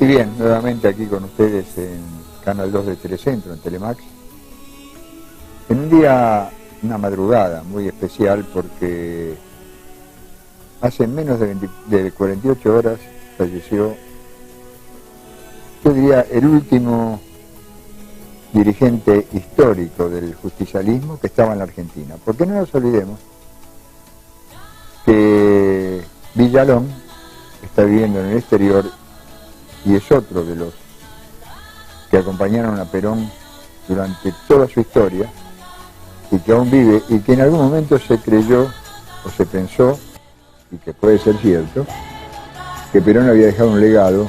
Y bien, nuevamente aquí con ustedes en Canal 2 de Telecentro, en Telemax. En un día, una madrugada muy especial porque hace menos de 48 horas falleció, yo diría, el último dirigente histórico del justicialismo que estaba en la Argentina. Porque no nos olvidemos que Villalón está viviendo en el exterior y es otro de los que acompañaron a Perón durante toda su historia y que aún vive y que en algún momento se creyó o se pensó, y que puede ser cierto, que Perón había dejado un legado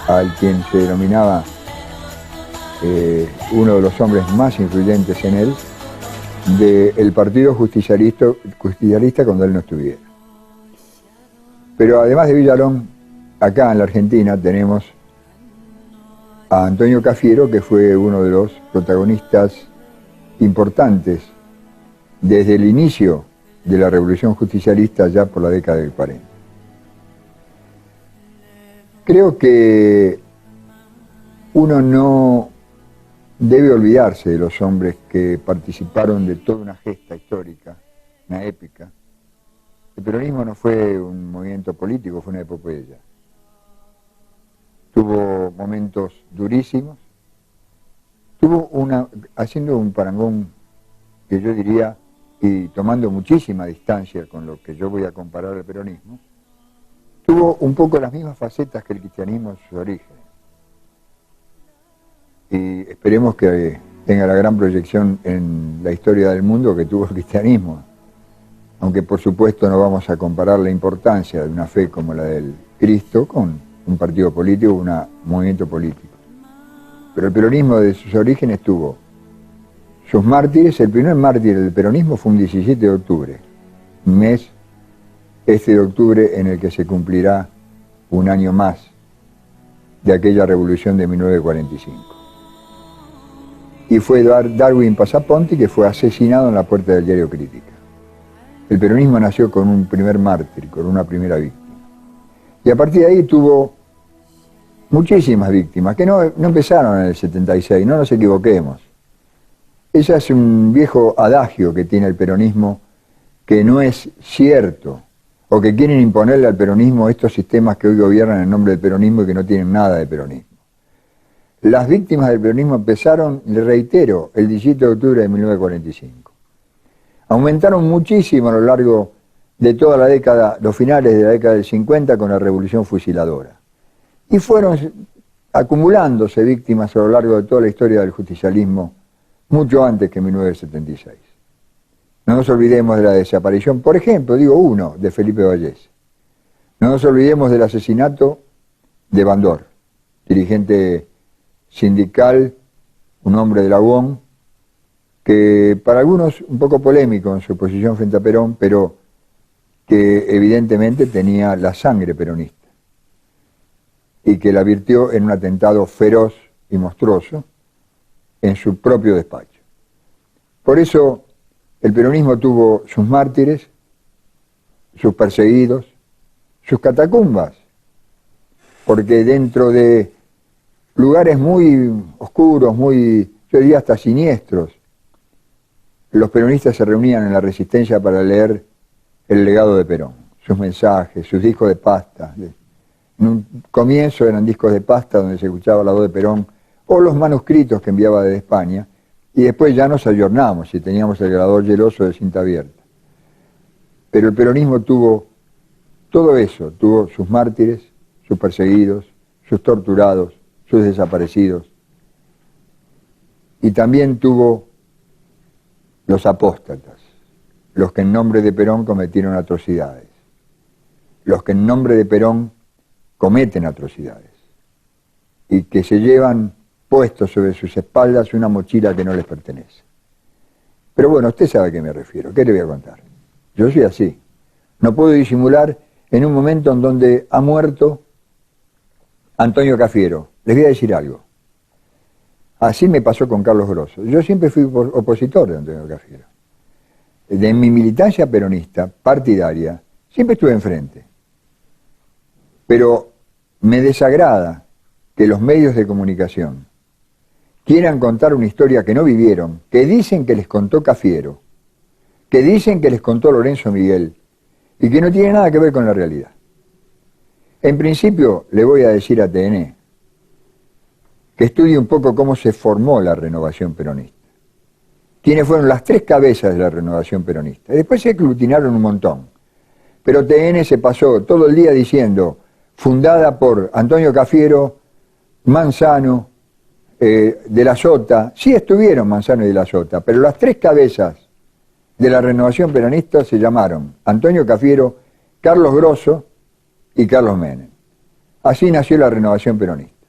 al quien se denominaba uno de los hombres más influyentes en él, del partido justicialista cuando él no estuviera. Pero además de Villalón, acá en la Argentina tenemos a Antonio Cafiero, que fue uno de los protagonistas importantes desde el inicio de la Revolución Justicialista ya por la década del 40. Creo que uno no debe olvidarse de los hombres que participaron de toda una gesta histórica, una épica. El peronismo no fue un movimiento político, fue una epopeya. Tuvo momentos durísimos, haciendo un parangón que yo diría, y tomando muchísima distancia con lo que yo voy a comparar al peronismo, tuvo un poco las mismas facetas que el cristianismo en sus orígenes. Y esperemos que tenga la gran proyección en la historia del mundo que tuvo el cristianismo, aunque por supuesto no vamos a comparar la importancia de una fe como la del Cristo con un partido político, un movimiento político. Pero el peronismo de sus orígenes tuvo sus mártires. El primer mártir del peronismo fue un 17 de octubre, mes este de octubre en el que se cumplirá un año más de aquella revolución de 1945. Y fue Darwin Passaponti, que fue asesinado en la puerta del diario Crítica. El peronismo nació con un primer mártir, con una primera víctima. Y a partir de ahí tuvo muchísimas víctimas, que no empezaron en el 76, no nos equivoquemos. Ese es un viejo adagio que tiene el peronismo, que no es cierto, o que quieren imponerle al peronismo estos sistemas que hoy gobiernan en nombre del peronismo y que no tienen nada de peronismo. Las víctimas del peronismo empezaron, le reitero, el 17 de octubre de 1945. Aumentaron muchísimo a lo largo de toda la década, los finales de la década del 50 con la revolución fusiladora. Y fueron acumulándose víctimas a lo largo de toda la historia del justicialismo, mucho antes que 1976. No nos olvidemos de la desaparición, por ejemplo, digo uno, de Felipe Vallés. No nos olvidemos del asesinato de Bandor, dirigente sindical, un hombre de la UON, que para algunos un poco polémico en su posición frente a Perón, pero que evidentemente tenía la sangre peronista y que la virtió en un atentado feroz y monstruoso en su propio despacho. Por eso el peronismo tuvo sus mártires, sus perseguidos, sus catacumbas, porque dentro de lugares muy oscuros, muy, yo diría hasta siniestros, los peronistas se reunían en la Resistencia para leer el legado de Perón, sus mensajes, sus discos de pasta. En un comienzo eran discos de pasta donde se escuchaba la voz de Perón, o los manuscritos que enviaba desde España, y después ya nos ayornamos y teníamos el grabador yeloso de cinta abierta. Pero el peronismo tuvo todo eso, tuvo sus mártires, sus perseguidos, sus torturados, sus desaparecidos, y también tuvo los apóstatas, los que en nombre de Perón cometieron atrocidades, los que en nombre de Perón cometen atrocidades, y que se llevan puestos sobre sus espaldas una mochila que no les pertenece. Pero bueno, usted sabe a qué me refiero, ¿qué le voy a contar? Yo soy así, no puedo disimular en un momento en donde ha muerto Antonio Cafiero. Les voy a decir algo. Así me pasó con Carlos Grosso. Yo siempre fui opositor de Antonio Cafiero. De mi militancia peronista, partidaria, siempre estuve enfrente. Pero me desagrada que los medios de comunicación quieran contar una historia que no vivieron, que dicen que les contó Cafiero, que dicen que les contó Lorenzo Miguel, y que no tiene nada que ver con la realidad. En principio, le voy a decir a TN que estudie un poco cómo se formó la renovación peronista. Quiénes fueron las tres cabezas de la renovación peronista. Después se aglutinaron un montón. Pero TN se pasó todo el día diciendo, fundada por Antonio Cafiero, Manzano, de la Sota. Sí estuvieron Manzano y de la Sota, pero las tres cabezas de la renovación peronista se llamaron Antonio Cafiero, Carlos Grosso y Carlos Menem. Así nació la renovación peronista,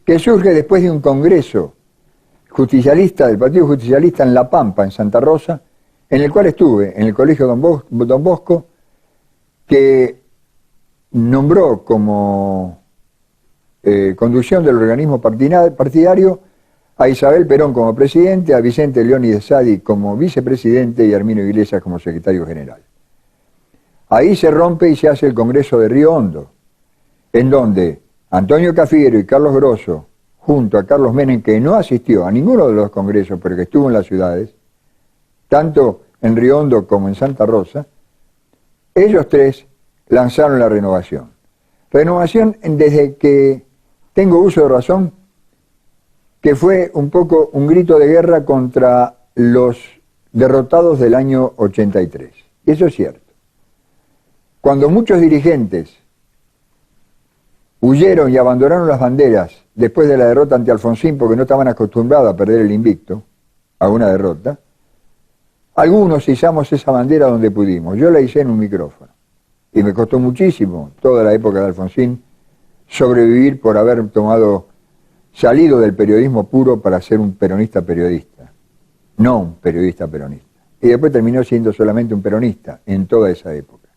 que surge después de un congreso justicialista, del Partido Justicialista en La Pampa, en Santa Rosa, en el cual estuve, en el Colegio Don Bosco, que nombró como conducción del organismo partidario a Isabel Perón como presidente, a Vicente Leónides Sadi como vicepresidente y a Herminio Iglesias como secretario general. Ahí se rompe y se hace el Congreso de Río Hondo, en donde Antonio Cafiero y Carlos Grosso, junto a Carlos Menem, que no asistió a ninguno de los congresos, pero que estuvo en las ciudades, tanto en Río Hondo como en Santa Rosa, ellos tres lanzaron la renovación. Renovación desde que tengo uso de razón, que fue un poco un grito de guerra contra los derrotados del año 83. Y eso es cierto. Cuando muchos dirigentes huyeron y abandonaron las banderas después de la derrota ante Alfonsín porque no estaban acostumbrados a perder el invicto, a una derrota, algunos izamos esa bandera donde pudimos. Yo la hice en un micrófono. Y me costó muchísimo, toda la época de Alfonsín, sobrevivir por haber salido del periodismo puro para ser un peronista periodista, no un periodista peronista. Y después terminó siendo solamente un peronista en toda esa época.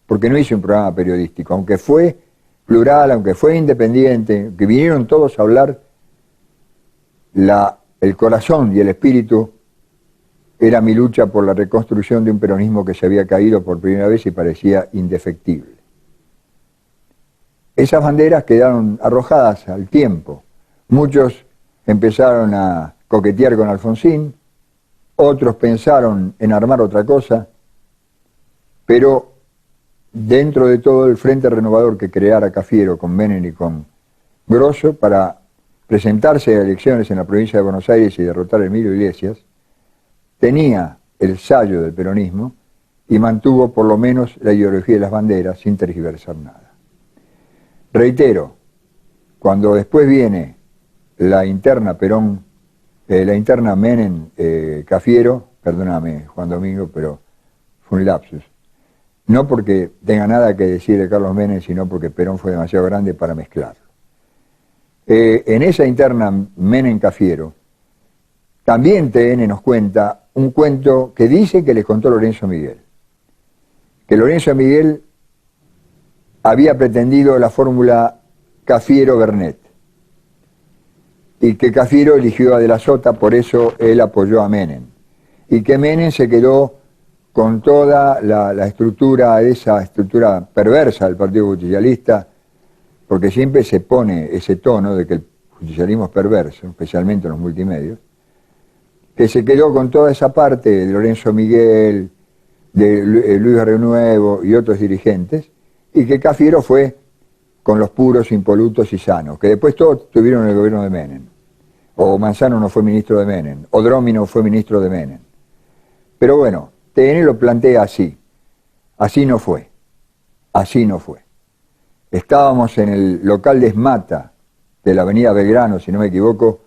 Porque no hice un programa periodístico, aunque fue plural, aunque fue independiente, que vinieron todos a hablar, el corazón y el espíritu era mi lucha por la reconstrucción de un peronismo que se había caído por primera vez y parecía indefectible. Esas banderas quedaron arrojadas al tiempo. Muchos empezaron a coquetear con Alfonsín, otros pensaron en armar otra cosa, pero dentro de todo el Frente Renovador que creara Cafiero con Menem y con Grosso para presentarse a elecciones en la provincia de Buenos Aires y derrotar a Emilio Iglesias, tenía el sallo del peronismo y mantuvo por lo menos la ideología de las banderas sin tergiversar nada. Reitero, cuando después viene la interna Perón, la interna Menem Cafiero, perdóname Juan Domingo, pero fue un lapsus, no porque tenga nada que decir de Carlos Menem, sino porque Perón fue demasiado grande para mezclarlo. En esa interna Menem Cafiero, también TN nos cuenta un cuento que dice que les contó Lorenzo Miguel. Que Lorenzo Miguel había pretendido la fórmula Cafiero-Bernet. Y que Cafiero eligió a De la Sota, por eso él apoyó a Menem. Y que Menem se quedó con toda la estructura, esa estructura perversa del Partido Justicialista, porque siempre se pone ese tono de que el justicialismo es perverso, especialmente en los multimedios, que se quedó con toda esa parte de Lorenzo Miguel, de Luis Barrio Nuevo y otros dirigentes, y que Cafiero fue con los puros, impolutos y sanos, que después todos tuvieron el gobierno de Menem. O Manzano no fue ministro de Menem, o Dromi no fue ministro de Menem. Pero bueno, TN lo plantea así. Así no fue. Así no fue. Estábamos en el local de Esmata de la avenida Belgrano, si no me equivoco,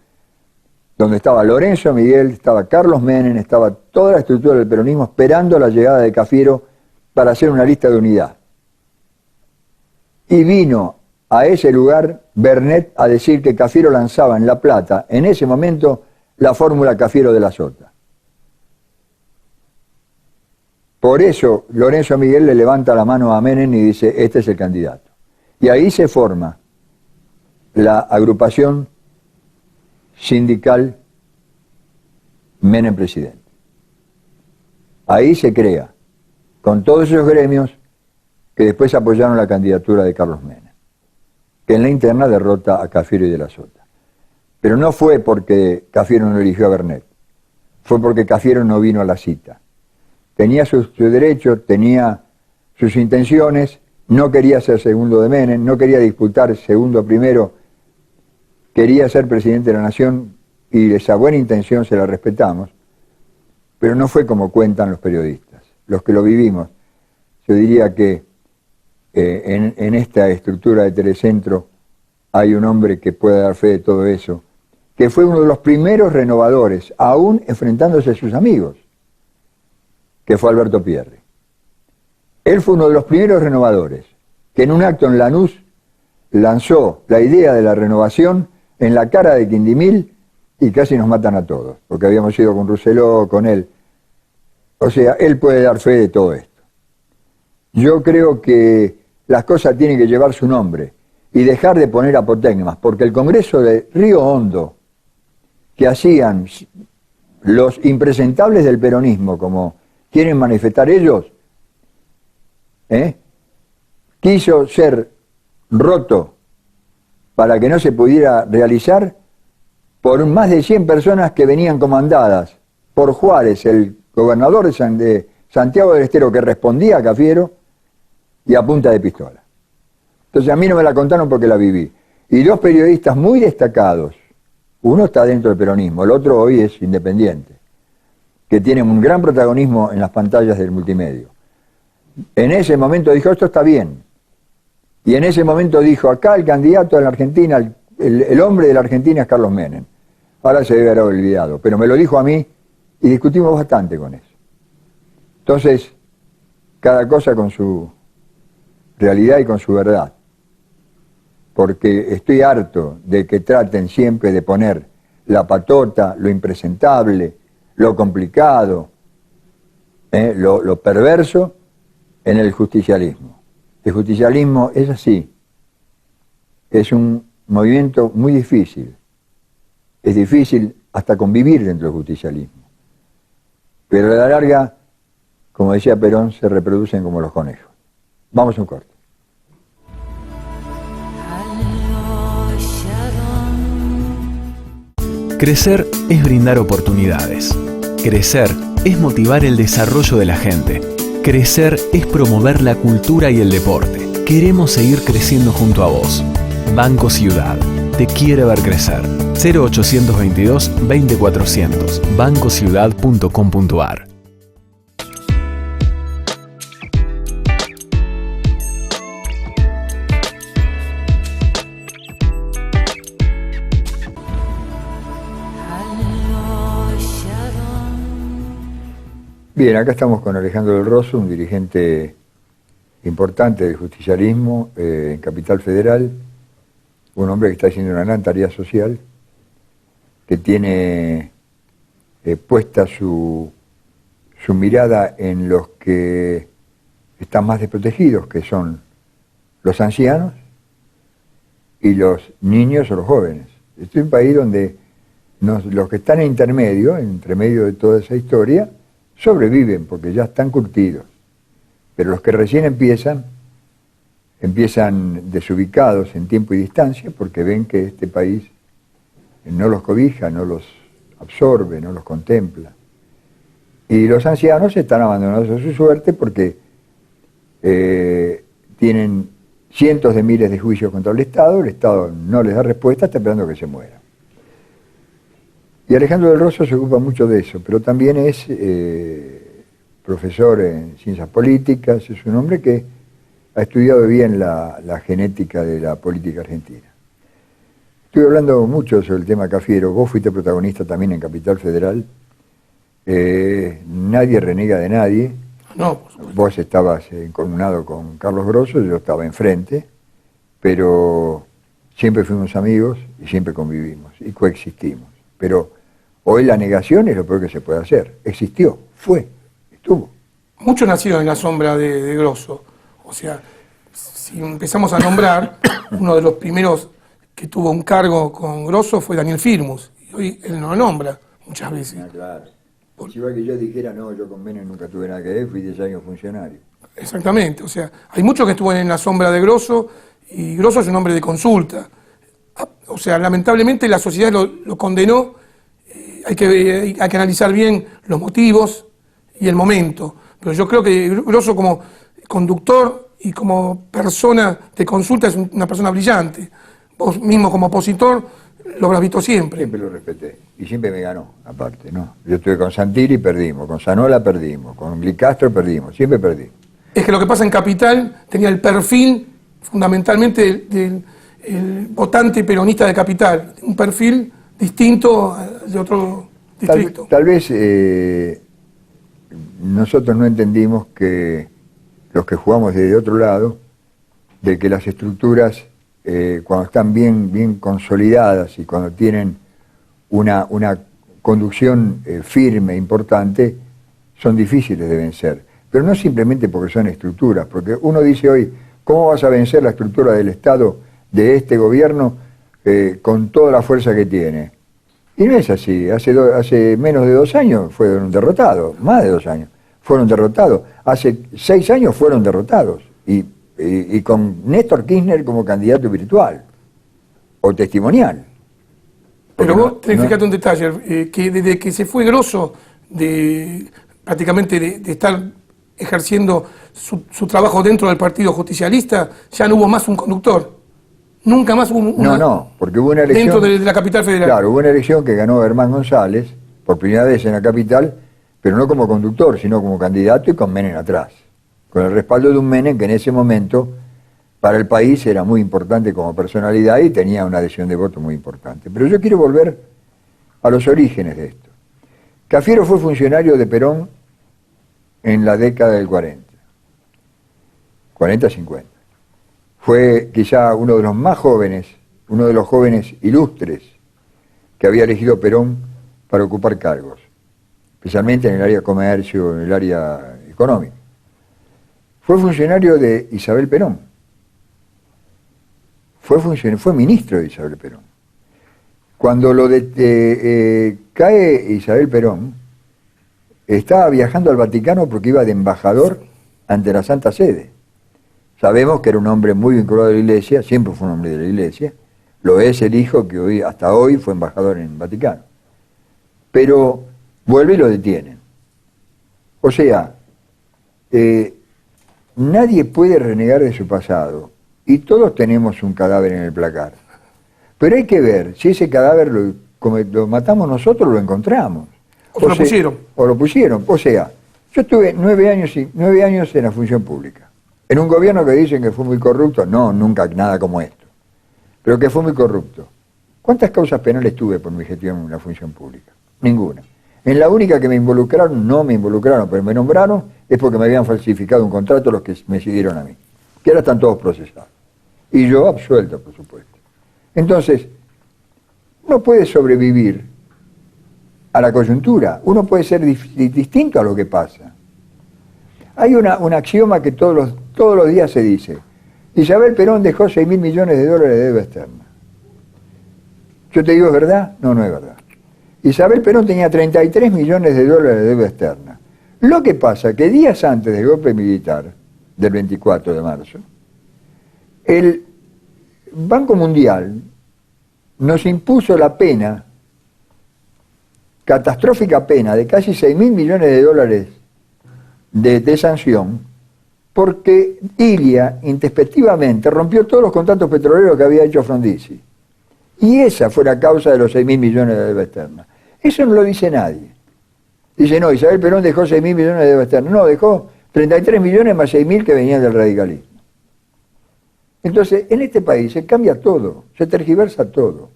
donde estaba Lorenzo Miguel, estaba Carlos Menem, estaba toda la estructura del peronismo esperando la llegada de Cafiero para hacer una lista de unidad. Y vino a ese lugar Bernet a decir que Cafiero lanzaba en La Plata, en ese momento, la fórmula Cafiero de la Sota. Por eso Lorenzo Miguel le levanta la mano a Menem y dice, este es el candidato. Y ahí se forma la agrupación sindical Menem Presidente. Ahí se crea, con todos esos gremios que después apoyaron la candidatura de Carlos Menem. que en la interna derrota a Cafiero y de la Sota. Pero no fue porque Cafiero no eligió a Bernet, fue porque Cafiero no vino a la cita. Tenía su derecho, tenía sus intenciones, no quería ser segundo de Menem, no quería disputar segundo primero, quería ser presidente de la nación y esa buena intención se la respetamos, pero no fue como cuentan los periodistas, los que lo vivimos. Yo diría que en esta estructura de Telecentro hay un hombre que puede dar fe de todo eso, que fue uno de los primeros renovadores, aún enfrentándose a sus amigos, que fue Alberto Pierri. Él fue uno de los primeros renovadores, que en un acto en Lanús lanzó la idea de la renovación en la cara de Quindimil y casi nos matan a todos, porque habíamos ido con Rousselot, con él. O sea, él puede dar fe de todo esto. Yo creo que las cosas tienen que llevar su nombre y dejar de poner apotegmas, porque el Congreso de Río Hondo, que hacían los impresentables del peronismo, como quieren manifestar ellos, quiso ser roto para que no se pudiera realizar por más de 100 personas que venían comandadas por Juárez, el gobernador de Santiago del Estero, que respondía a Cafiero, y a punta de pistola. Entonces a mí no me la contaron porque la viví. Y dos periodistas muy destacados, uno está dentro del peronismo, el otro hoy es independiente, que tienen un gran protagonismo en las pantallas del multimedio. En ese momento dijo, esto está bien. Y en ese momento dijo, acá el candidato de la Argentina, el hombre de la Argentina es Carlos Menem. Ahora se debe haber olvidado, pero me lo dijo a mí y discutimos bastante con eso. Entonces, cada cosa con su realidad y con su verdad. Porque estoy harto de que traten siempre de poner la patota, lo impresentable, lo complicado, lo perverso en el justicialismo. El justicialismo es así, es un movimiento muy difícil, es difícil hasta convivir dentro del justicialismo, pero a la larga, como decía Perón, se reproducen como los conejos. Vamos a un corte. Crecer es brindar oportunidades. Crecer es motivar el desarrollo de la gente. Crecer es promover la cultura y el deporte. Queremos seguir creciendo junto a vos. Banco Ciudad. Te quiere ver crecer. 0822-20400. bancociudad.com.ar. Bien, acá estamos con Alejandro del Rosso, un dirigente importante del justicialismo en Capital Federal, un hombre que está haciendo una gran tarea social, que tiene puesta su mirada en los que están más desprotegidos, que son los ancianos y los niños o los jóvenes. Este es un país donde los que están en intermedio, entre medio de toda esa historia, sobreviven porque ya están curtidos, pero los que recién empiezan desubicados en tiempo y distancia porque ven que este país no los cobija, no los absorbe, no los contempla. Y los ancianos están abandonados a su suerte porque tienen cientos de miles de juicios contra el Estado no les da respuesta, está esperando que se mueran. Y Alejandro del Rosso se ocupa mucho de eso, pero también es profesor en ciencias políticas, es un hombre que ha estudiado bien la genética de la política argentina. Estuve hablando mucho sobre el tema Cafiero, vos fuiste protagonista también en Capital Federal, nadie renega de nadie, no, por supuesto. Vos estabas encolumnado con Carlos Grosso, yo estaba enfrente, pero siempre fuimos amigos y siempre convivimos y coexistimos. Pero hoy la negación es lo peor que se puede hacer. Existió, fue, estuvo. Muchos nacieron en la sombra de Grosso. O sea, si empezamos a nombrar, uno de los primeros que tuvo un cargo con Grosso fue Daniel Firmus. Y hoy él no lo nombra muchas veces. Ah, claro. Si igual que yo dijera, no, yo con Menem nunca tuve nada que ver, fui 10 años funcionario. Exactamente. O sea, hay muchos que estuvieron en la sombra de Grosso Y Grosso es un hombre de consulta. O sea, lamentablemente la sociedad lo condenó. Hay que analizar bien los motivos y el momento. Pero yo creo que Grosso como conductor y como persona de consulta es una persona brillante. Vos mismo como opositor lo habrás visto siempre. Siempre lo respeté y siempre me ganó, aparte, ¿no? Yo estuve con Santilli y perdimos, con Zanola perdimos, con Licastro perdimos, siempre perdí. Es que lo que pasa en Capital tenía el perfil fundamentalmente del votante peronista de Capital, un perfil distinto al de otro distrito. Tal vez nosotros no entendimos que los que jugamos desde otro lado, de que las estructuras, cuando están bien consolidadas y cuando tienen una conducción firme, importante, son difíciles de vencer. Pero no simplemente porque son estructuras, porque uno dice hoy, ¿cómo vas a vencer la estructura del Estado de este gobierno con toda la fuerza que tiene? Y no es así. Hace menos de 2 años fueron derrotados, más de 2 años fueron derrotados. Hace 6 años fueron derrotados. Y con Néstor Kirchner como candidato virtual o testimonial. Pero vos tenés que fijarte un detalle, que desde que se fue Grosso prácticamente de estar ejerciendo su trabajo dentro del Partido Justicialista, ya no hubo más un conductor. Nunca más hubo No, porque hubo una elección... Dentro de la capital federal. Claro, hubo una elección que ganó Germán González, por primera vez en la capital, pero no como conductor, sino como candidato y con Menem atrás. Con el respaldo de un Menem que en ese momento para el país era muy importante como personalidad y tenía una adhesión de voto muy importante. Pero yo quiero volver a los orígenes de esto. Cafiero fue funcionario de Perón en la década del 40-50. Fue quizá uno de los más jóvenes, uno de los jóvenes ilustres que había elegido Perón para ocupar cargos, especialmente en el área de comercio, en el área económica. Fue funcionario de Isabel Perón. Fue ministro de Isabel Perón. Cuando cae Isabel Perón, estaba viajando al Vaticano porque iba de embajador ante la Santa Sede. Sabemos que era un hombre muy vinculado a la Iglesia, siempre fue un hombre de la Iglesia, lo es el hijo que hasta hoy fue embajador en el Vaticano. Pero vuelve y lo detienen. O sea, nadie puede renegar de su pasado y todos tenemos un cadáver en el placar. Pero hay que ver si ese cadáver lo matamos nosotros o lo encontramos. O lo pusieron. O lo pusieron. O sea, yo estuve 9 años en la función pública. En un gobierno que dicen que fue muy corrupto, no, nunca nada como esto. Pero que fue muy corrupto. ¿Cuántas causas penales tuve por mi gestión en la función pública? Ninguna. En la única que me involucraron, no me involucraron, pero me nombraron, es porque me habían falsificado un contrato los que me siguieron a mí. Que ahora están todos procesados. Y yo absuelto, por supuesto. Entonces, uno puede sobrevivir a la coyuntura. Uno puede ser distinto a lo que pasa. Hay un axioma que todos los días se dice. Isabel Perón dejó 6.000 millones de dólares de deuda externa. Yo te digo, ¿es verdad? No, no es verdad. Isabel Perón tenía 33 millones de dólares de deuda externa. Lo que pasa es que días antes del golpe militar, del 24 de marzo, el Banco Mundial nos impuso la pena, catastrófica pena, de casi 6.000 millones de dólares de sanción, porque Ilia, introspectivamente, rompió todos los contratos petroleros que había hecho Frondizi. Y esa fue la causa de los 6.000 millones de deuda externa. Eso no lo dice nadie. Dice, no, Isabel Perón dejó 6.000 millones de deuda externa. No, dejó 33 millones más 6.000 que venían del radicalismo. Entonces, en este país se cambia todo, se tergiversa todo.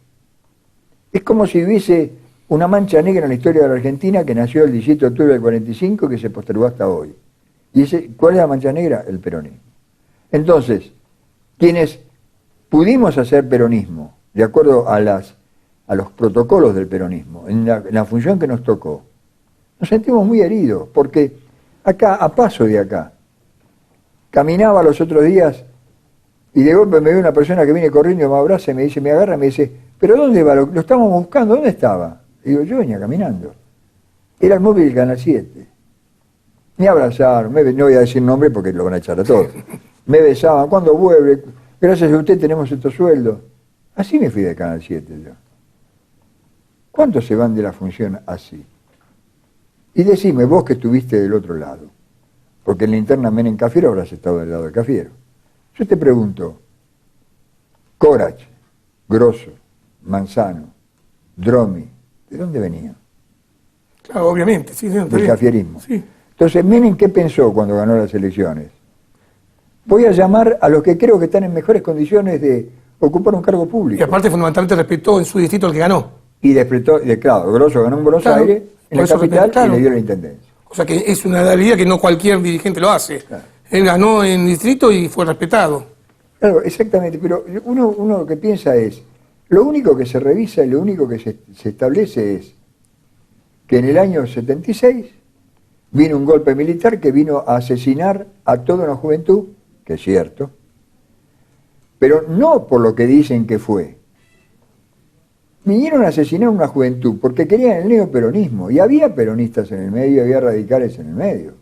Es como si hubiese una mancha negra en la historia de la Argentina que nació el 17 de octubre del 45 y que se postergó hasta hoy. ¿Y cuál es la mancha negra? El peronismo. Entonces, quienes pudimos hacer peronismo, de acuerdo a los protocolos del peronismo, en la función que nos tocó, nos sentimos muy heridos, porque acá, a paso de acá, caminaba los otros días y de golpe me ve una persona que viene corriendo y me abraza y me dice, me agarra y me dice, ¿pero dónde va? Lo estamos buscando, ¿dónde estaba? Y digo, yo venía caminando. Era el móvil del Canal 7. Me abrazaron, no voy a decir nombre porque lo van a echar a todos. Me besaban, ¿cuándo vuelve? gracias a usted tenemos estos sueldos. Así me fui de Canal 7 yo. ¿Cuántos se van de la función así? Y decime, vos que estuviste del otro lado, porque en la interna Menem Cafiero habrás estado del lado de Cafiero. Yo te pregunto, Corach, Grosso, Manzano, Dromi, ¿de dónde venían? Claro, obviamente, sí, Del cafierismo. Sí. Entonces, Menem, ¿qué pensó cuando ganó las elecciones? Voy a llamar a los que creo que están en mejores condiciones de ocupar un cargo público. Y aparte, fundamentalmente, respetó en su distrito al que ganó. Y despertó, claro, Grosso ganó en Buenos Aires, en la capital, y le dio la intendencia. O sea que es una realidad que no cualquier dirigente lo hace. Claro. Él ganó en distrito y fue respetado. Claro, exactamente, pero uno lo que piensa es, lo único que se revisa y lo único que se establece es que en el año 76 vino un golpe militar que vino a asesinar a toda una juventud, que es cierto, pero no por lo que dicen que fue. Vinieron a asesinar a una juventud porque querían el neoperonismo, y había peronistas en el medio, había radicales en el medio,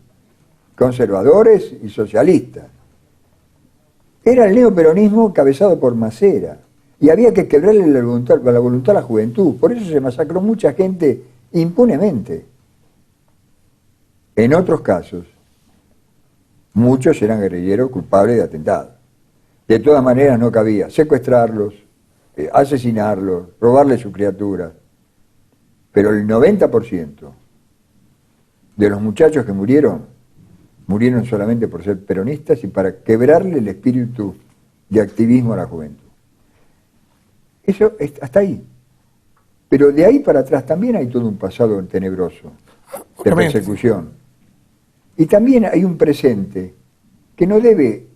conservadores y socialistas. Era el neoperonismo cabezado por Macera, y había que quebrarle la voluntad a la juventud, por eso se masacró mucha gente impunemente. En otros casos, muchos eran guerrilleros culpables de atentados. De todas maneras no cabía secuestrarlos, asesinarlos, robarles sus criaturas. Pero el 90% de los muchachos que murieron solamente por ser peronistas y para quebrarle el espíritu de activismo a la juventud. Eso hasta ahí. Pero de ahí para atrás también hay todo un pasado tenebroso de persecución. Y también hay un presente que no debe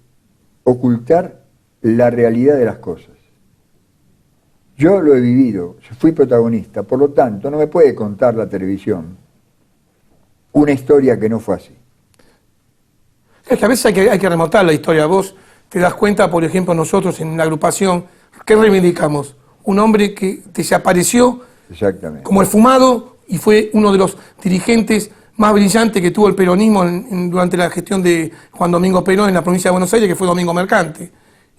ocultar la realidad de las cosas. Yo lo he vivido, fui protagonista, por lo tanto no me puede contar la televisión una historia que no fue así. Es que a veces hay que remontar la historia. Vos te das cuenta, por ejemplo, nosotros en la agrupación, ¿qué reivindicamos? Un hombre que desapareció como el fumado y fue uno de los dirigentes más brillantes que tuvo el peronismo durante la gestión de Juan Domingo Perón en la provincia de Buenos Aires, que fue Domingo Mercante.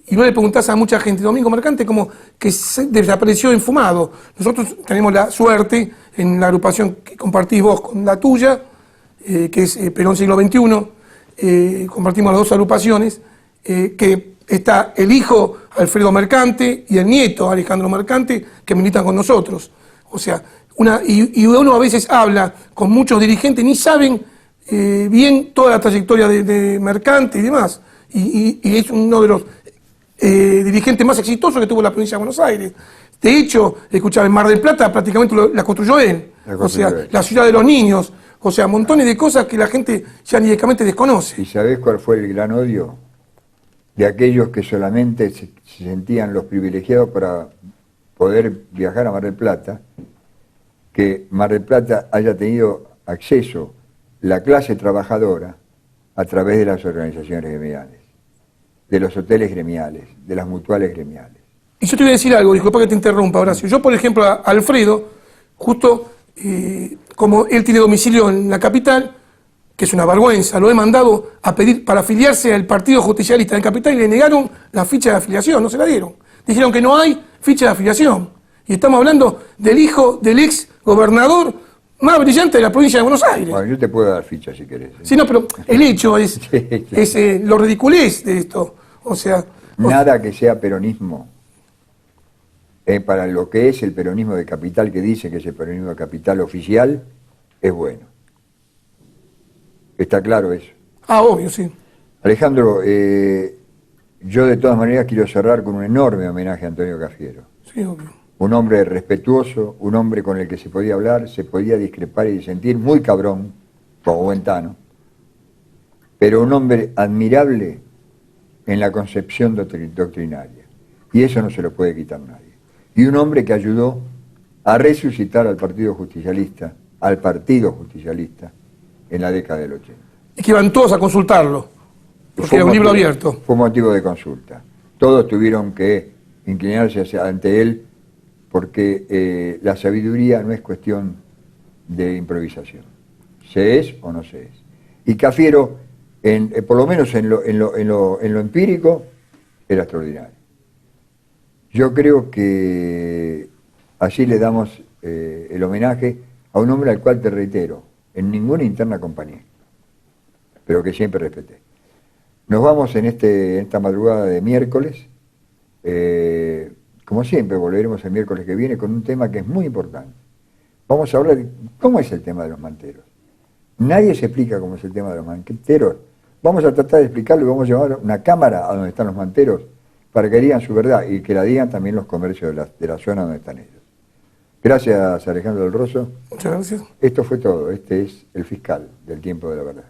Y vos le preguntás a mucha gente, Domingo Mercante como que desapareció enfumado. Nosotros tenemos la suerte en la agrupación que compartís vos con la tuya, que es Perón Siglo XXI, compartimos las dos agrupaciones, que está el hijo Alfredo Mercante y el nieto Alejandro Mercante, que militan con nosotros. O sea, y uno a veces habla con muchos dirigentes, ni saben bien toda la trayectoria de Mercante y demás. Y es uno de los dirigentes más exitosos que tuvo la provincia de Buenos Aires. De hecho, escuchaba, en Mar del Plata prácticamente la construyó él. O sea, la ciudad de los niños. O sea, montones de cosas que la gente ya directamente desconoce. ¿Y sabés cuál fue el gran odio? De aquellos que solamente se sentían los privilegiados para poder viajar a Mar del Plata, que Mar del Plata haya tenido acceso la clase trabajadora a través de las organizaciones gremiales, de los hoteles gremiales, de las mutuales gremiales. Y yo te voy a decir algo, disculpa que te interrumpa, Horacio. Yo, por ejemplo, a Alfredo, justo como él tiene domicilio en la capital, que es una vergüenza, lo he mandado a pedir para afiliarse al Partido Justicialista de Capital y le negaron la ficha de afiliación, no se la dieron. Dijeron que no hay ficha de afiliación. Y estamos hablando del hijo del ex gobernador más brillante de la provincia de Buenos Aires. Bueno, yo te puedo dar ficha si querés. Sí, no, pero el hecho es, lo ridiculez de esto. O sea... Nada que sea peronismo, para lo que es el peronismo de capital, que dice que es el peronismo de capital oficial, es bueno. ¿Está claro eso? Ah, obvio, sí. Alejandro, yo de todas maneras quiero cerrar con un enorme homenaje a Antonio Cafiero. Sí, obvio. Un hombre respetuoso, un hombre con el que se podía hablar, se podía discrepar y sentir, muy cabrón, como Buentano, pero un hombre admirable en la concepción doctrinaria. Y eso no se lo puede quitar nadie. Y un hombre que ayudó a resucitar al Partido Justicialista, en la década del 80. Y que iban todos a consultarlo, porque era un libro abierto. Fue motivo de consulta. Todos tuvieron que inclinarse ante él, porque la sabiduría no es cuestión de improvisación. Se es o no se es. Y Cafiero, por lo menos en lo empírico, era extraordinario. Yo creo que allí le damos el homenaje a un hombre al cual, te reitero, en ninguna interna compañía, pero que siempre respeté. Nos vamos en esta madrugada de miércoles. Como siempre, volveremos el miércoles que viene con un tema que es muy importante. Vamos a hablar de cómo es el tema de los manteros. Nadie se explica cómo es el tema de los manteros. Vamos a tratar de explicarlo y vamos a llevar una cámara a donde están los manteros para que digan su verdad y que la digan también los comercios de la zona donde están ellos. Gracias, Alejandro del Rosso. Muchas gracias. Esto fue todo. Este es el fiscal del tiempo de la verdad.